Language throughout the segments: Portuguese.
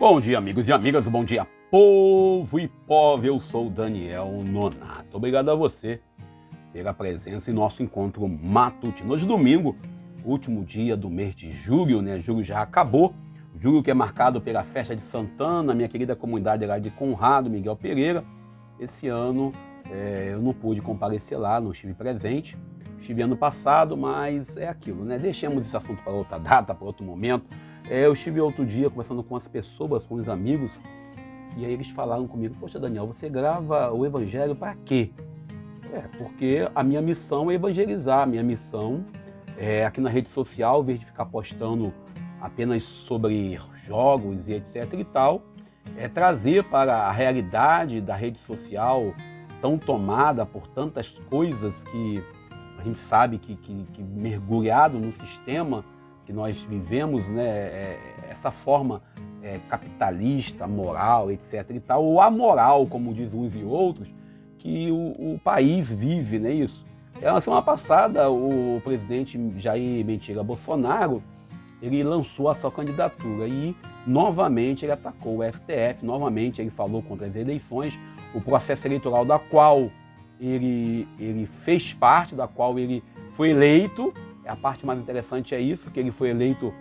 Bom dia, amigos e amigas, bom dia, povo e povo, eu sou o Daniel Nonato. Obrigado a você pela presença em nosso encontro matutino. Hoje, domingo, último dia do mês de julho, né? Julho já acabou, julho que é marcado pela festa de Santana, minha querida comunidade lá de Conrado, Miguel Pereira. Esse ano eu não pude comparecer lá, não estive presente, estive ano passado, mas é aquilo, né? Deixemos esse assunto para outra data, para outro momento. Eu estive outro dia conversando com as pessoas, com os amigos, e aí eles falaram comigo: poxa, Daniel, você grava o evangelho para quê? Porque a minha missão é evangelizar, a minha missão é aqui na rede social, ao invés de ficar postando apenas sobre jogos e etc e tal, é trazer para a realidade da rede social tão tomada por tantas coisas que a gente sabe que mergulhado no sistema que nós vivemos, né, essa forma capitalista, moral, etc e tal, ou amoral, como diz uns e outros, que o país vive, né, isso. Na semana passada, o presidente Jair Messias Bolsonaro, ele lançou a sua candidatura e novamente ele atacou o STF, novamente ele falou contra as eleições, o processo eleitoral da qual ele fez parte, da qual ele foi eleito. A parte mais interessante é isso, que ele foi eleito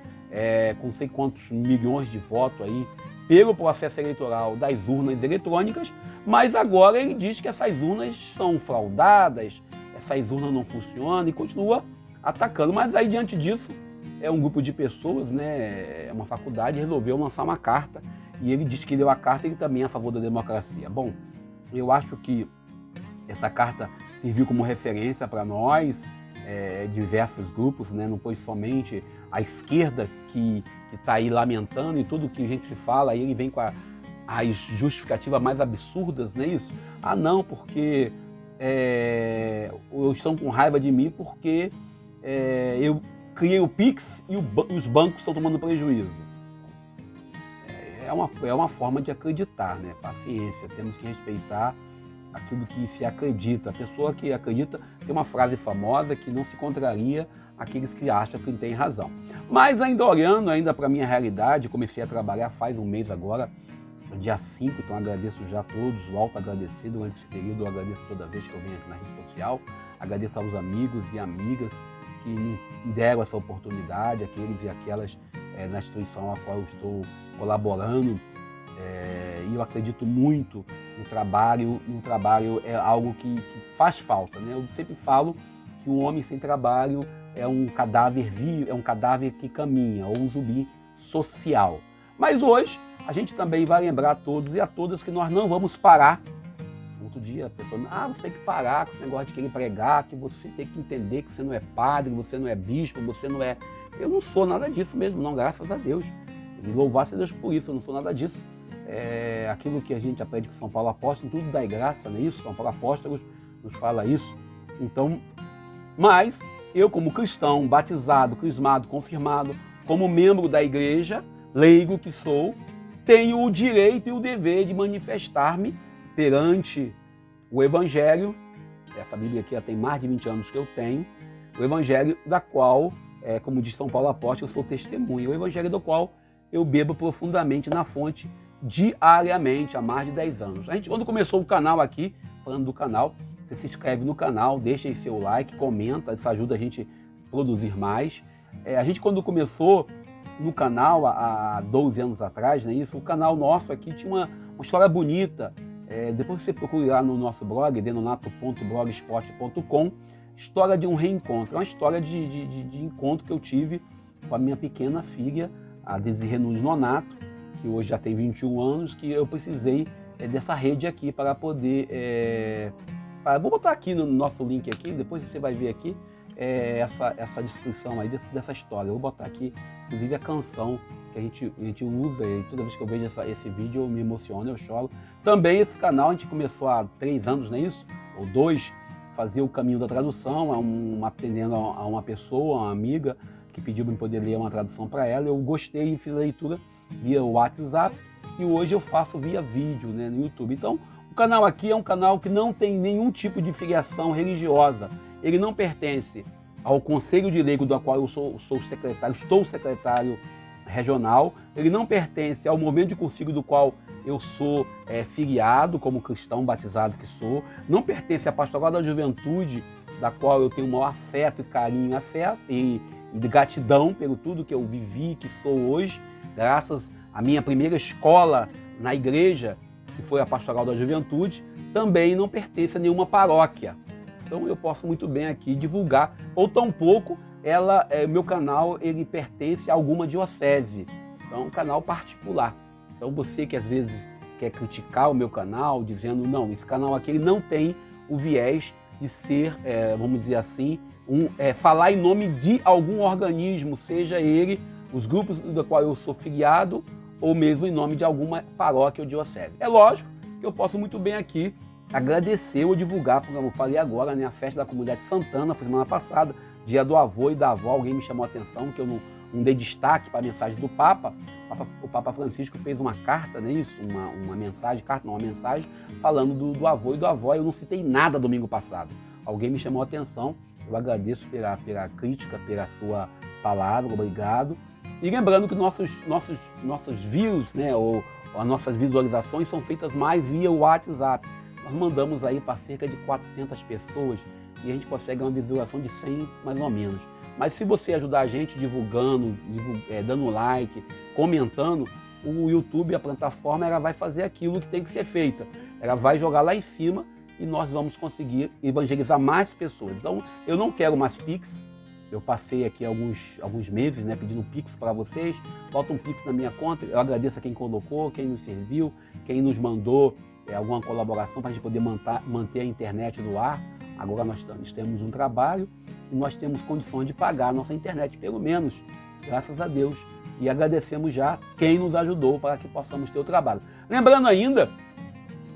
com não sei quantos milhões de votos aí pelo processo eleitoral das urnas eletrônicas, mas agora ele diz que essas urnas são fraudadas, essas urnas não funcionam e continua atacando. Mas aí, diante disso, um grupo de pessoas, né, uma faculdade, resolveu lançar uma carta e ele diz que leu a carta e ele também é a favor da democracia. Bom, eu acho que essa carta serviu como referência para nós, diversos grupos, né? Não foi somente a esquerda que está aí lamentando e tudo que a gente se fala, aí ele vem com as justificativas mais absurdas, não é isso? Ah, não, porque estão com raiva de mim porque eu criei o Pix e os bancos estão tomando prejuízo. É uma forma de acreditar, né? Paciência, temos que respeitar aquilo que se acredita. A pessoa que acredita tem uma frase famosa que não se contraria àqueles que acham que tem razão. Mas ainda olhando ainda para a minha realidade, comecei a trabalhar faz um mês agora, dia 5, então agradeço já a todos, volto agradecido durante esse período, eu agradeço toda vez que eu venho aqui na rede social, agradeço aos amigos e amigas que me deram essa oportunidade, aqueles e aquelas na instituição a qual eu estou colaborando. E eu acredito muito no trabalho, e o trabalho é algo que faz falta, né? Eu sempre falo que um homem sem trabalho é um cadáver vivo, é um cadáver que caminha, ou um zumbi social. Mas hoje a gente também vai lembrar a todos e a todas que nós não vamos parar. Outro dia a pessoa, você tem que parar com esse negócio de querer pregar, que você tem que entender que você não é padre, você não é bispo, você não é... Eu não sou nada disso mesmo, não, graças a Deus. E louvar-se a Deus por isso, eu não sou nada disso. Aquilo que a gente aprende com São Paulo Apóstolo, tudo dá graça, não é isso? São Paulo Apóstolo nos fala isso. Então, mas eu como cristão, batizado, crismado, confirmado, como membro da igreja, leigo que sou, tenho o direito e o dever de manifestar-me perante o Evangelho. Essa Bíblia aqui já tem mais de 20 anos que eu tenho, o Evangelho da qual, como diz São Paulo Apóstolo, eu sou testemunha, o Evangelho do qual eu bebo profundamente na fonte diariamente, há mais de 10 anos. A gente, quando começou o canal aqui, falando do canal, você se inscreve no canal, deixa aí seu like, comenta, isso ajuda a gente a produzir mais. A gente, quando começou no canal, há 12 anos atrás, né, isso, o canal nosso aqui tinha uma história bonita. Depois você procura lá no nosso blog, denonato.blogspot.com, história de um reencontro. É uma história de encontro que eu tive com a minha pequena filha, a Desirê Nunes Nonato, que hoje já tem 21 anos, que eu precisei dessa rede aqui para poder... vou botar aqui no nosso link aqui, depois você vai ver aqui essa descrição aí dessa história. Eu vou botar aqui, inclusive, a canção que a gente usa, e toda vez que eu vejo esse vídeo eu me emociono, eu choro. Também esse canal a gente começou há 3 anos, não é isso? Ou 2, fazer o caminho da tradução, atendendo a uma pessoa, uma amiga, que pediu para eu poder ler uma tradução para ela. Eu gostei e fiz a leitura via WhatsApp e hoje eu faço via vídeo, né, no YouTube. Então, o canal aqui é um canal que não tem nenhum tipo de filiação religiosa. Ele não pertence ao Conselho de Leigo, do qual eu sou secretário, estou secretário regional, ele não pertence ao movimento de cursilho do qual eu sou filiado, como cristão batizado que sou, não pertence à pastoral da juventude, da qual eu tenho o maior afeto e carinho e gratidão pelo tudo que eu vivi, que sou hoje, graças à minha primeira escola na igreja, que foi a pastoral da juventude, também não pertence a nenhuma paróquia. Então eu posso muito bem aqui divulgar, ou tampouco meu canal ele pertence a alguma diocese, então é um canal particular. Então você que às vezes quer criticar o meu canal, dizendo, não, esse canal aqui ele não tem o viés de ser, vamos dizer assim, falar em nome de algum organismo, seja ele os grupos do qual eu sou filiado, ou mesmo em nome de alguma paróquia ou diocese. É lógico que eu posso muito bem aqui agradecer ou divulgar, como eu falei agora, né, a festa da comunidade Santana, foi semana passada, dia do avô e da avó, alguém me chamou a atenção, que eu não dei destaque para a mensagem do Papa. O Papa Francisco fez uma carta, né, uma mensagem, falando do avô e da avó, eu não citei nada domingo passado. Alguém me chamou a atenção, eu agradeço pela crítica, pela sua palavra, obrigado. E lembrando que nossos views, né, ou as nossas visualizações são feitas mais via WhatsApp. Nós mandamos aí para cerca de 400 pessoas e a gente consegue uma visualização de 100 mais ou menos. Mas se você ajudar a gente divulgando, dando like, comentando, o YouTube, a plataforma, ela vai fazer aquilo que tem que ser feita. Ela vai jogar lá em cima e nós vamos conseguir evangelizar mais pessoas. Então, eu não quero mais Pix. Eu passei aqui alguns meses, né, pedindo Pix para vocês. Bota um Pix na minha conta. Eu agradeço a quem colocou, quem nos serviu, quem nos mandou alguma colaboração para a gente poder manter a internet no ar. Agora nós temos um trabalho e nós temos condições de pagar a nossa internet, pelo menos, graças a Deus. E agradecemos já quem nos ajudou para que possamos ter o trabalho. Lembrando ainda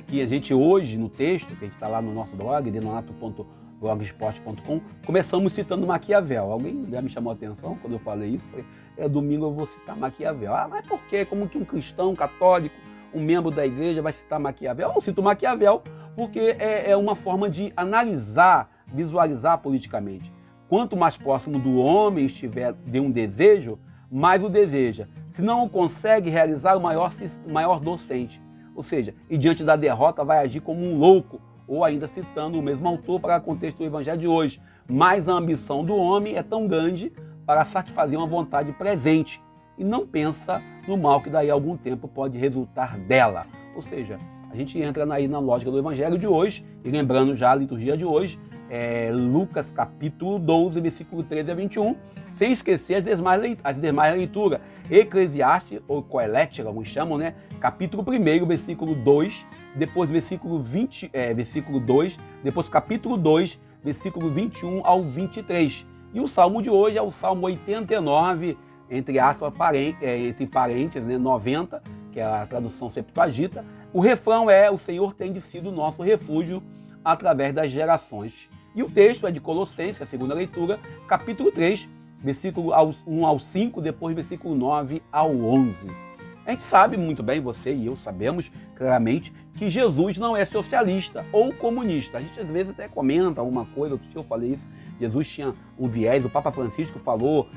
que a gente hoje, no texto, que a gente está lá no nosso blog, denonato.blogspot.com, começamos citando Maquiavel. Alguém já me chamou a atenção quando eu falei isso? Falei, domingo eu vou citar Maquiavel. Ah, mas por quê? Como que um cristão católico, um membro da igreja vai citar Maquiavel? Eu não cito Maquiavel porque é uma forma de analisar, visualizar politicamente. Quanto mais próximo do homem estiver de um desejo, mais o deseja. Se não o consegue realizar, o maior dor sente. Ou seja, e diante da derrota vai agir como um louco, ou ainda citando o mesmo autor para o contexto do evangelho de hoje. Mas a ambição do homem é tão grande para satisfazer uma vontade presente e não pensa no mal que daí a algum tempo pode resultar dela. Ou seja, a gente entra aí na lógica do evangelho de hoje, e lembrando já a liturgia de hoje, Lucas capítulo 12, versículo 13 a 21, sem esquecer as demais leituras. Eclesiastes, ou Coelética, alguns chamam, né? Capítulo 1, versículo 2, depois versículo 2, depois capítulo 2, versículo 21 ao 23. E o salmo de hoje é o salmo 89, entre parênteses, né, 90, que é a tradução Septuaginta. O refrão é: o Senhor tem sido nosso refúgio através das gerações. E o texto é de Colossenses, a segunda leitura, capítulo 3, versículo 1 ao 5, depois versículo 9 ao 11. A gente sabe muito bem, você e eu sabemos claramente, que Jesus não é socialista ou comunista. A gente às vezes até comenta alguma coisa, outro dia eu falei isso, Jesus tinha um viés, o Papa Francisco falou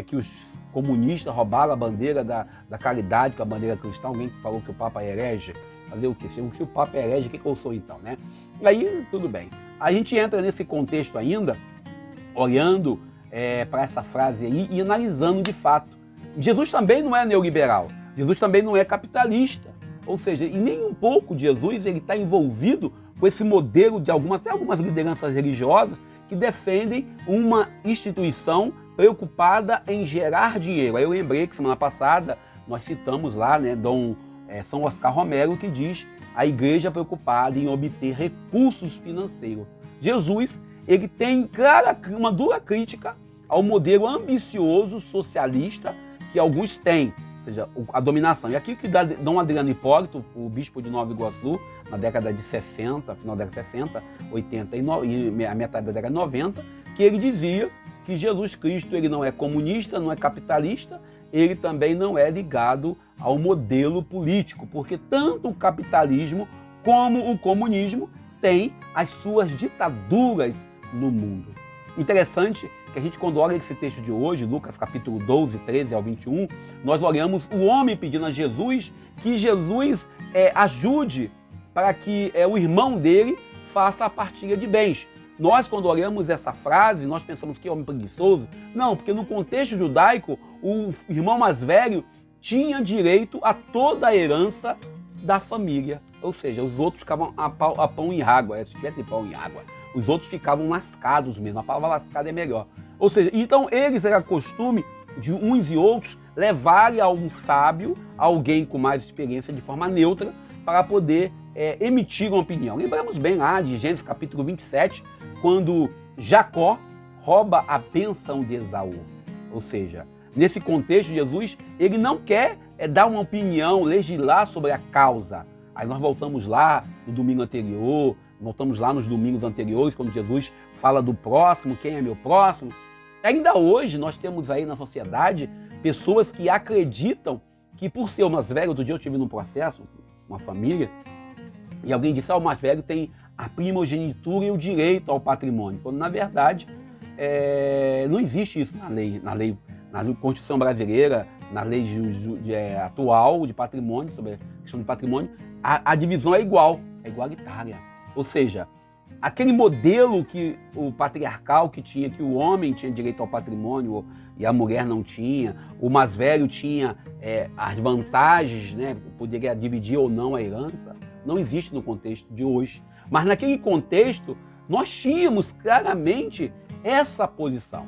que os comunistas roubaram a bandeira da caridade, com a bandeira cristã. Alguém falou que o Papa é herege. Fazer o quê? Se o Papa é herege, o que eu sou então, né? Aí, tudo bem. A gente entra nesse contexto ainda, olhando para essa frase aí e analisando de fato. Jesus também não é neoliberal. Jesus também não é capitalista. Ou seja, e nem um pouco Jesus está envolvido com esse modelo de até algumas lideranças religiosas que defendem uma instituição preocupada em gerar dinheiro. Aí eu lembrei que semana passada nós citamos lá, né, São Oscar Romero, que diz a igreja preocupada em obter recursos financeiros. Jesus, ele tem uma dura crítica ao modelo ambicioso socialista que alguns têm, ou seja, a dominação. E aqui que Dom Adriano Hipólito, o bispo de Nova Iguaçu, na década de 60, final da década de 60, 80 e a metade da década de 90, que ele dizia que Jesus Cristo ele não é comunista, não é capitalista, ele também não é ligado ao modelo político, porque tanto o capitalismo como o comunismo têm as suas ditaduras no mundo. Interessante que a gente, quando olha esse texto de hoje, Lucas capítulo 12, 13 ao 21, nós olhamos o homem pedindo a Jesus que Jesus ajude para que o irmão dele faça a partilha de bens. Nós, quando olhamos essa frase, nós pensamos que é homem preguiçoso. Não, porque no contexto judaico, o irmão mais velho tinha direito a toda a herança da família. Ou seja, os outros ficavam a pão e água. Se tivesse pão e água, os outros ficavam lascados mesmo. A palavra lascada é melhor. Ou seja, então eles era costume de uns e outros levarem a um sábio, alguém com mais experiência, de forma neutra, para poder emitir uma opinião. Lembramos bem lá de Gênesis capítulo 27, quando Jacó rouba a bênção de Esaú. Ou seja, nesse contexto, Jesus ele não quer dar uma opinião, legislar sobre a causa. Aí nós voltamos lá no domingo anterior, voltamos lá nos domingos anteriores, quando Jesus fala do próximo, quem é meu próximo. Ainda hoje nós temos aí na sociedade pessoas que acreditam que por ser o mais velho, outro dia eu tive num processo, uma família, e alguém disse, o mais velho tem a primogenitura e o direito ao patrimônio. Quando, na verdade, não existe isso na Constituição brasileira, na lei atual de patrimônio, sobre a questão de patrimônio, a divisão é igual, é igualitária. Ou seja, aquele modelo o patriarcal que tinha, que o homem tinha direito ao patrimônio e a mulher não tinha, o mais velho tinha as vantagens, né, poderia dividir ou não a herança, não existe no contexto de hoje. Mas naquele contexto, nós tínhamos claramente essa posição.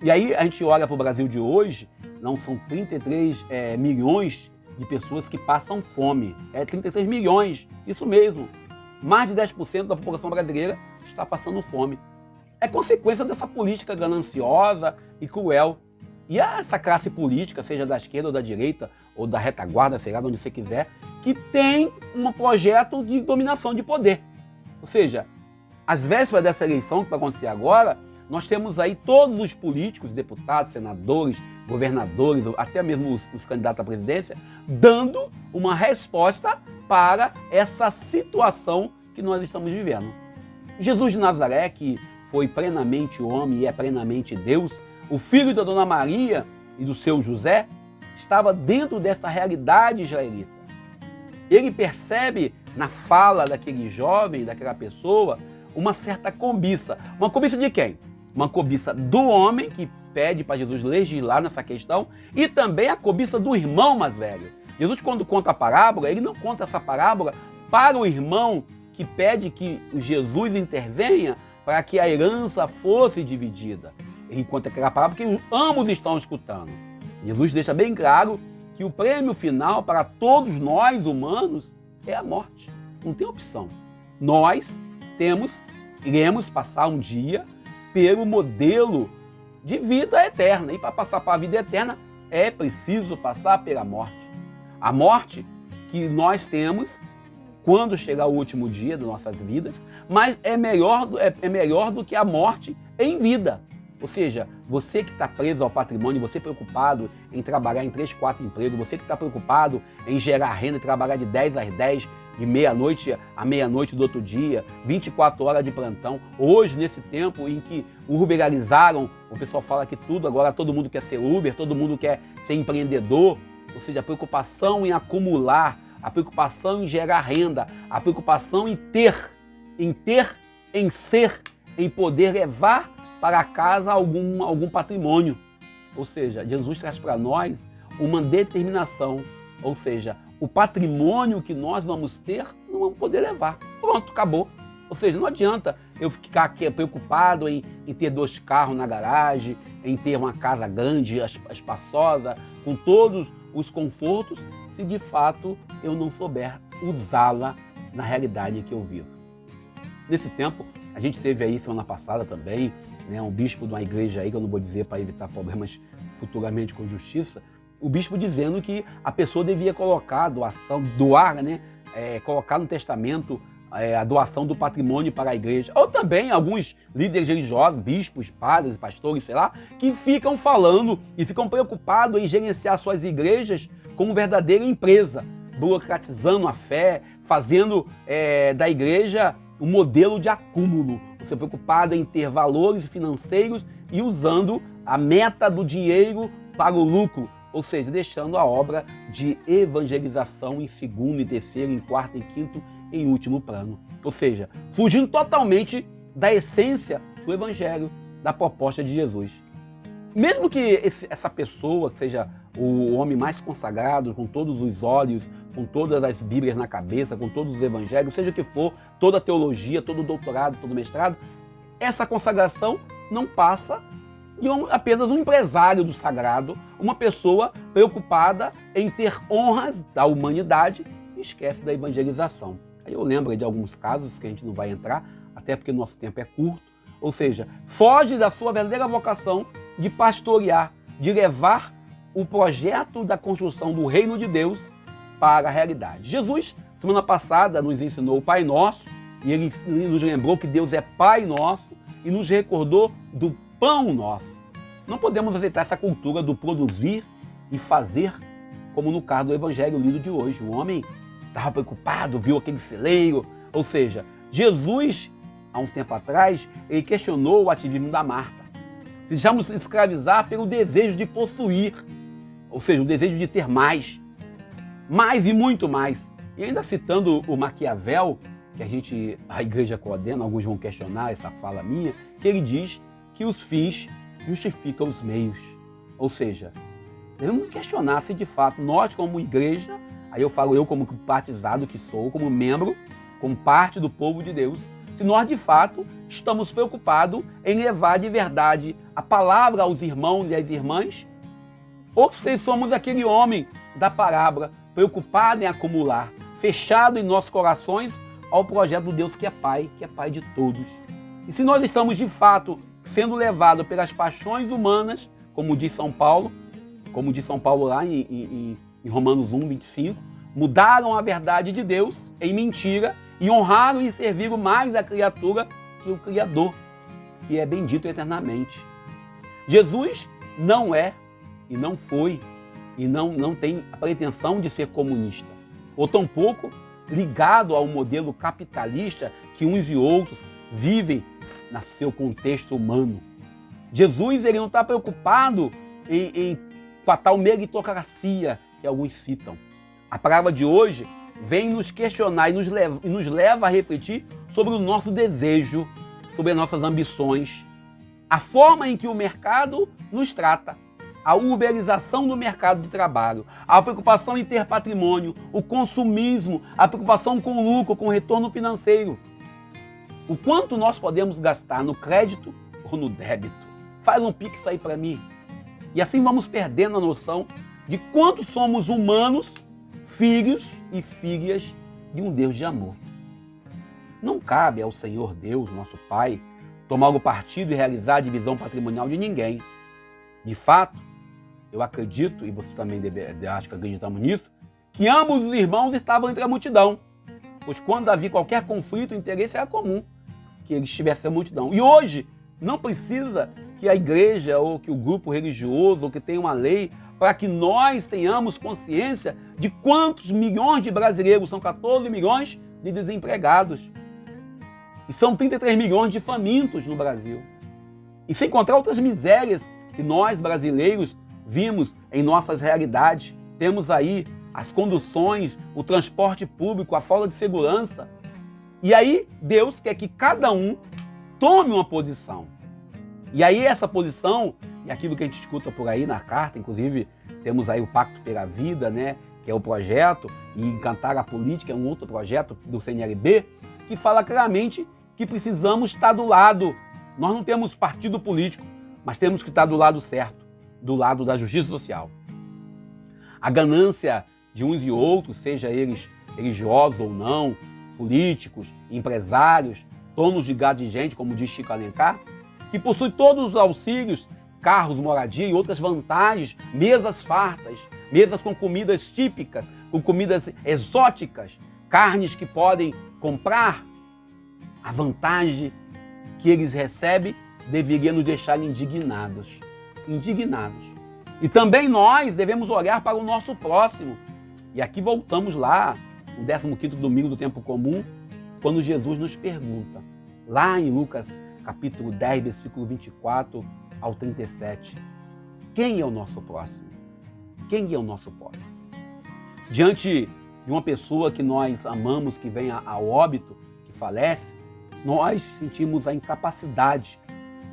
E aí a gente olha para o Brasil de hoje, não são 33 milhões de pessoas que passam fome. 36 milhões, isso mesmo. Mais de 10% da população brasileira está passando fome. É consequência dessa política gananciosa e cruel. E essa classe política, seja da esquerda ou da direita, ou da retaguarda, sei lá, de onde você quiser, que tem um projeto de dominação de poder. Ou seja, às vésperas dessa eleição que vai acontecer agora, nós temos aí todos os políticos, deputados, senadores, governadores, até mesmo os candidatos à presidência, dando uma resposta para essa situação que nós estamos vivendo. Jesus de Nazaré, que foi plenamente homem e é plenamente Deus, o filho da Dona Maria e do seu José, estava dentro desta realidade israelita. Ele percebe na fala daquele jovem, daquela pessoa, uma certa cobiça. Uma cobiça de quem? Uma cobiça do homem, que pede para Jesus legislar nessa questão, e também a cobiça do irmão mais velho. Jesus, quando conta a parábola, ele não conta essa parábola para o irmão que pede que Jesus intervenha para que a herança fosse dividida. Ele conta aquela parábola que ambos estão escutando. Jesus deixa bem claro que o prêmio final para todos nós humanos é a morte. Não tem opção. Nós iremos passar um dia pelo modelo de vida eterna. E para passar para a vida eterna é preciso passar pela morte. A morte que nós temos quando chegar o último dia das nossas vidas, mas é melhor do que a morte em vida. Ou seja, você que está preso ao patrimônio, você preocupado em trabalhar em 3, 4 empregos, você que está preocupado em gerar renda e trabalhar de 10 às 10, de meia-noite à meia-noite do outro dia, 24 horas de plantão. Hoje, nesse tempo em que urberizaram, o pessoal fala que tudo, agora todo mundo quer ser Uber, todo mundo quer ser empreendedor. Ou seja, a preocupação em acumular, a preocupação em gerar renda, a preocupação em ser, em poder levar para casa algum patrimônio. Ou seja, Jesus traz para nós uma determinação, ou seja, o patrimônio que nós vamos ter, não vamos poder levar. Pronto, acabou. Ou seja, não adianta eu ficar aqui preocupado em ter 2 carros na garagem, em ter uma casa grande, espaçosa, com todos os confortos, se de fato eu não souber usá-la na realidade que eu vivo. Nesse tempo, a gente teve aí semana passada também, né, um bispo de uma igreja aí, que eu não vou dizer para evitar problemas futuramente com justiça, o bispo dizendo que a pessoa devia colocar a doação, colocar no testamento a doação do patrimônio para a igreja. Ou também alguns líderes religiosos, bispos, padres, pastores, sei lá, que ficam falando e ficam preocupados em gerenciar suas igrejas como verdadeira empresa, burocratizando a fé, fazendo da igreja um modelo de acúmulo. você preocupado em ter valores financeiros e usando a meta do dinheiro para o lucro, ou seja, deixando a obra de evangelização em segundo, em terceiro, em quarto, em quinto e em último plano. Ou seja, fugindo totalmente da essência do evangelho, da proposta de Jesus. Mesmo que essa pessoa, que seja o homem mais consagrado, com todos os olhos, com todas as bíblias na cabeça, com todos os evangelhos, seja o que for, toda a teologia, todo o doutorado, todo o mestrado, essa consagração não passa de apenas um empresário do sagrado, uma pessoa preocupada em ter honras da humanidade e esquece da evangelização. Aí eu lembro de alguns casos que a gente não vai entrar, até porque nosso tempo é curto, ou seja, foge da sua verdadeira vocação de pastorear, de levar o projeto da construção do reino de Deus para a realidade. Jesus, semana passada, nos ensinou o Pai Nosso, e ele nos lembrou que Deus é Pai Nosso e nos recordou do pão nosso. Não podemos aceitar essa cultura do produzir e fazer, como no caso do evangelho lido de hoje. O homem estava preocupado, viu aquele celeiro, ou seja, Jesus, há um tempo atrás, ele questionou o ativismo da Marta. Se deixamos escravizar pelo desejo de possuir, ou seja, o desejo de ter mais e muito mais. E ainda citando o Maquiavel, que a igreja coordena, alguns vão questionar essa fala minha, que ele diz que os fins justificam os meios. Ou seja, devemos questionar se de fato nós como igreja, aí eu falo eu como batizado que sou, como membro, como parte do povo de Deus, se nós de fato estamos preocupados em levar de verdade a palavra aos irmãos e às irmãs, ou se somos aquele homem da parábola preocupado em acumular, fechado em nossos corações ao projeto do Deus que é Pai de todos. E se nós estamos de fato sendo levados pelas paixões humanas, como diz São Paulo lá em Romanos 1, 25, mudaram a verdade de Deus em mentira e honraram e serviram mais a criatura que o Criador, que é bendito eternamente. Jesus não é e não foi e não tem a pretensão de ser comunista, ou tampouco ligado ao modelo capitalista que uns e outros vivem no seu contexto humano. Jesus ele não está preocupado com a tal meritocracia que alguns citam. A palavra de hoje vem nos questionar e nos leva a refletir sobre o nosso desejo, sobre as nossas ambições, a forma em que o mercado nos trata, a uberização do mercado de trabalho, a preocupação em ter patrimônio, o consumismo, a preocupação com o lucro, com o retorno financeiro. O quanto nós podemos gastar no crédito ou no débito? Faz um Pix aí para mim. E assim vamos perdendo a noção de quanto somos humanos, filhos e filhas de um Deus de amor. Não cabe ao Senhor Deus, nosso Pai, tomar o partido e realizar a divisão patrimonial de ninguém. De fato, eu acredito, e você também acho que acreditamos nisso, que ambos os irmãos estavam entre a multidão, pois quando havia qualquer conflito, o interesse era comum que eles estivessem na multidão. E hoje, não precisa que a igreja ou que o grupo religioso ou que tenha uma lei para que nós tenhamos consciência de quantos milhões de brasileiros, são 14 milhões de desempregados. E são 33 milhões de famintos no Brasil. E sem contar outras misérias que nós, brasileiros, vimos em nossas realidades. Temos aí as conduções, o transporte público, a falta de segurança. E aí Deus quer que cada um tome uma posição. E aí essa posição, e aquilo que a gente escuta por aí na carta, inclusive temos aí o Pacto pela Vida, né, que é o projeto, e Encantar a Política é um outro projeto do CNLB, que fala claramente que precisamos estar do lado. Nós não temos partido político, mas temos que estar do lado certo, do lado da justiça social. A ganância de uns e outros, seja eles religiosos ou não, políticos, empresários, donos de gado de gente, como diz Chico Alencar, que possui todos os auxílios, carros, moradia e outras vantagens, mesas fartas, mesas com comidas típicas, com comidas exóticas, carnes que podem comprar. A vantagem que eles recebem deveria nos deixar indignados. E também nós devemos olhar para o nosso próximo. E aqui voltamos lá, no 15º domingo do tempo comum, quando Jesus nos pergunta: lá em Lucas capítulo 10, versículo 24 ao 37. Quem é o nosso próximo? Quem é o nosso próximo? Diante de uma pessoa que nós amamos, que vem ao óbito, que falece, nós sentimos a incapacidade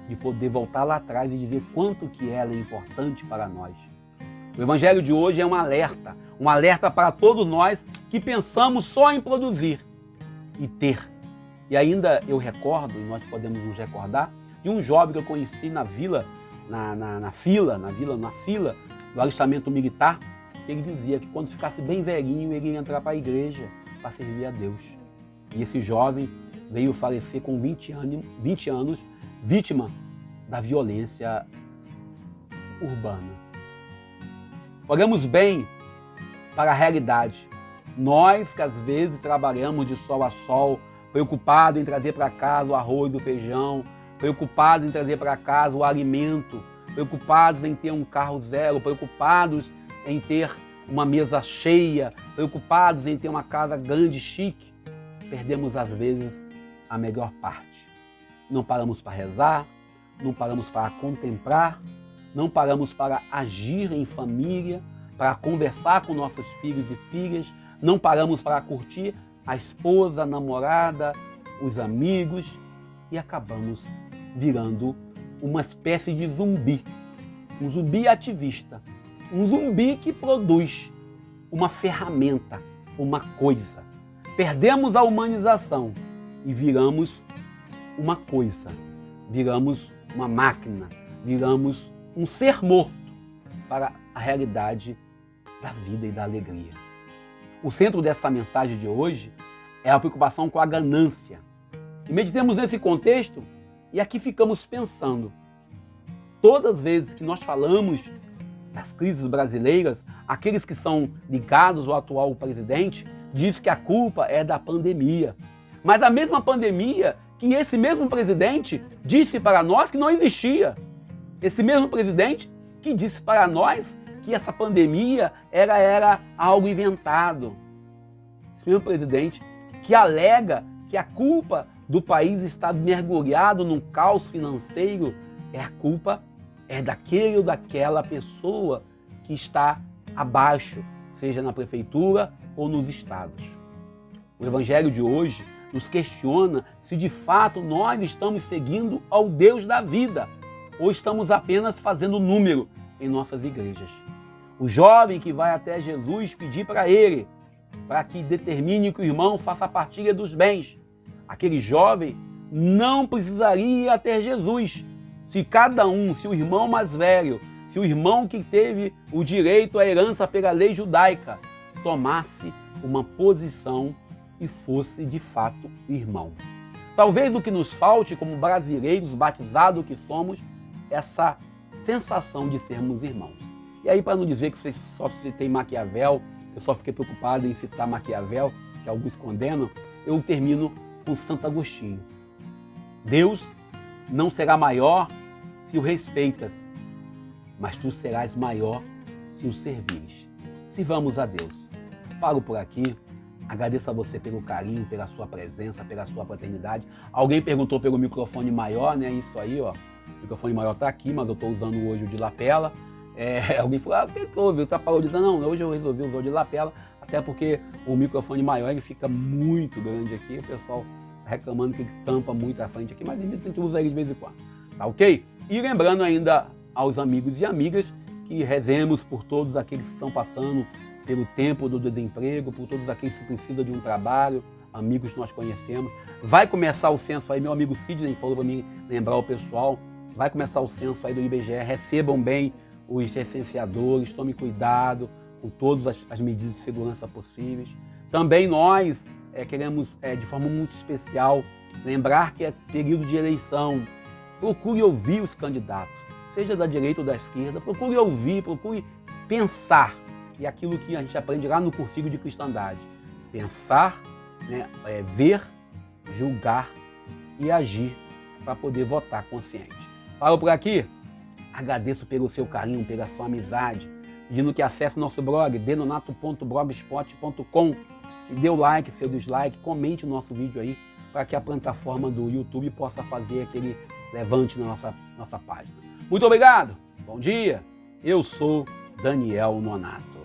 de poder voltar lá atrás e dizer quanto que ela é importante para nós. O Evangelho de hoje é um alerta para todos nós que pensamos só em produzir e ter. E ainda eu recordo, e nós podemos nos recordar, de um jovem que eu conheci na vila, na fila do alistamento militar, que ele dizia que quando ficasse bem velhinho, ele ia entrar para a igreja para servir a Deus. E esse jovem veio falecer com 20 anos, vítima da violência urbana. Olhamos bem para a realidade. Nós que às vezes trabalhamos de sol a sol, preocupados em trazer para casa o arroz, o feijão, preocupados em trazer para casa o alimento, preocupados em ter um carro zero, preocupados em ter uma mesa cheia, preocupados em ter uma casa grande e chique, perdemos às vezes a melhor parte. Não paramos para rezar, não paramos para contemplar, não paramos para agir em família, para conversar com nossos filhos e filhas, não paramos para curtir a esposa, a namorada, os amigos e acabamos virando uma espécie de zumbi, um zumbi ativista, um zumbi que produz uma ferramenta, uma coisa. Perdemos a humanização e viramos uma coisa, viramos uma máquina, viramos um ser morto para a realidade da vida e da alegria. O centro dessa mensagem de hoje é a preocupação com a ganância. E meditemos nesse contexto e aqui ficamos pensando. Todas as vezes que nós falamos das crises brasileiras, aqueles que são ligados ao atual presidente dizem que a culpa é da pandemia. Mas a mesma pandemia que esse mesmo presidente disse para nós que não existia. Esse mesmo presidente que disse para nós que essa pandemia era algo inventado. Esse mesmo presidente que alega que a culpa do país está mergulhado num caos financeiro, a culpa é daquele ou daquela pessoa que está abaixo, seja na prefeitura ou nos estados. O Evangelho de hoje nos questiona se de fato nós estamos seguindo ao Deus da vida ou estamos apenas fazendo número em nossas igrejas. O jovem que vai até Jesus pedir para ele, para que determine que o irmão faça a partilha dos bens. Aquele jovem não precisaria ir até Jesus. Se cada um, se o irmão mais velho, se o irmão que teve o direito à herança pela lei judaica, tomasse uma posição e fosse de fato irmão. Talvez o que nos falte como brasileiros batizados que somos, essa sensação de sermos irmãos. E aí, para não dizer que você só citei Maquiavel, eu só fiquei preocupado em citar Maquiavel, que alguns condenam, eu termino com Santo Agostinho. Deus não será maior se o respeitas, mas tu serás maior se o servires. Sirvamos a Deus. Paro por aqui. Agradeço a você pelo carinho, pela sua presença, pela sua fraternidade. Alguém perguntou pelo microfone maior, né? Isso aí, ó. O microfone maior está aqui, mas eu estou usando hoje o de lapela. Alguém falou, o que houve? Você parou de dizer, não, hoje eu resolvi usar o de lapela, até porque o microfone maior ele fica muito grande aqui, o pessoal reclamando que ele tampa muito a frente aqui, mas a gente usa ele de vez em quando, tá ok? E lembrando ainda aos amigos e amigas que rezemos por todos aqueles que estão passando pelo tempo do desemprego, por todos aqueles que precisam de um trabalho, amigos que nós conhecemos. Vai começar o censo aí, meu amigo Sidney falou para mim lembrar o pessoal, vai começar o censo aí do IBGE, recebam bem os recenseadores, tomem cuidado com todas as medidas de segurança possíveis. Também nós queremos, de forma muito especial, lembrar que é período de eleição. Procure ouvir os candidatos, seja da direita ou da esquerda, procure ouvir, procure pensar. E aquilo que a gente aprende lá no cursinho de cristandade. Pensar, né, ver, julgar e agir para poder votar consciente. Parou por aqui? Agradeço pelo seu carinho, pela sua amizade, pedindo que acesse o nosso blog, denonato.blogspot.com, dê o like, seu dislike, comente o nosso vídeo aí, para que a plataforma do YouTube possa fazer aquele levante na nossa página. Muito obrigado, bom dia, eu sou Daniel Nonato.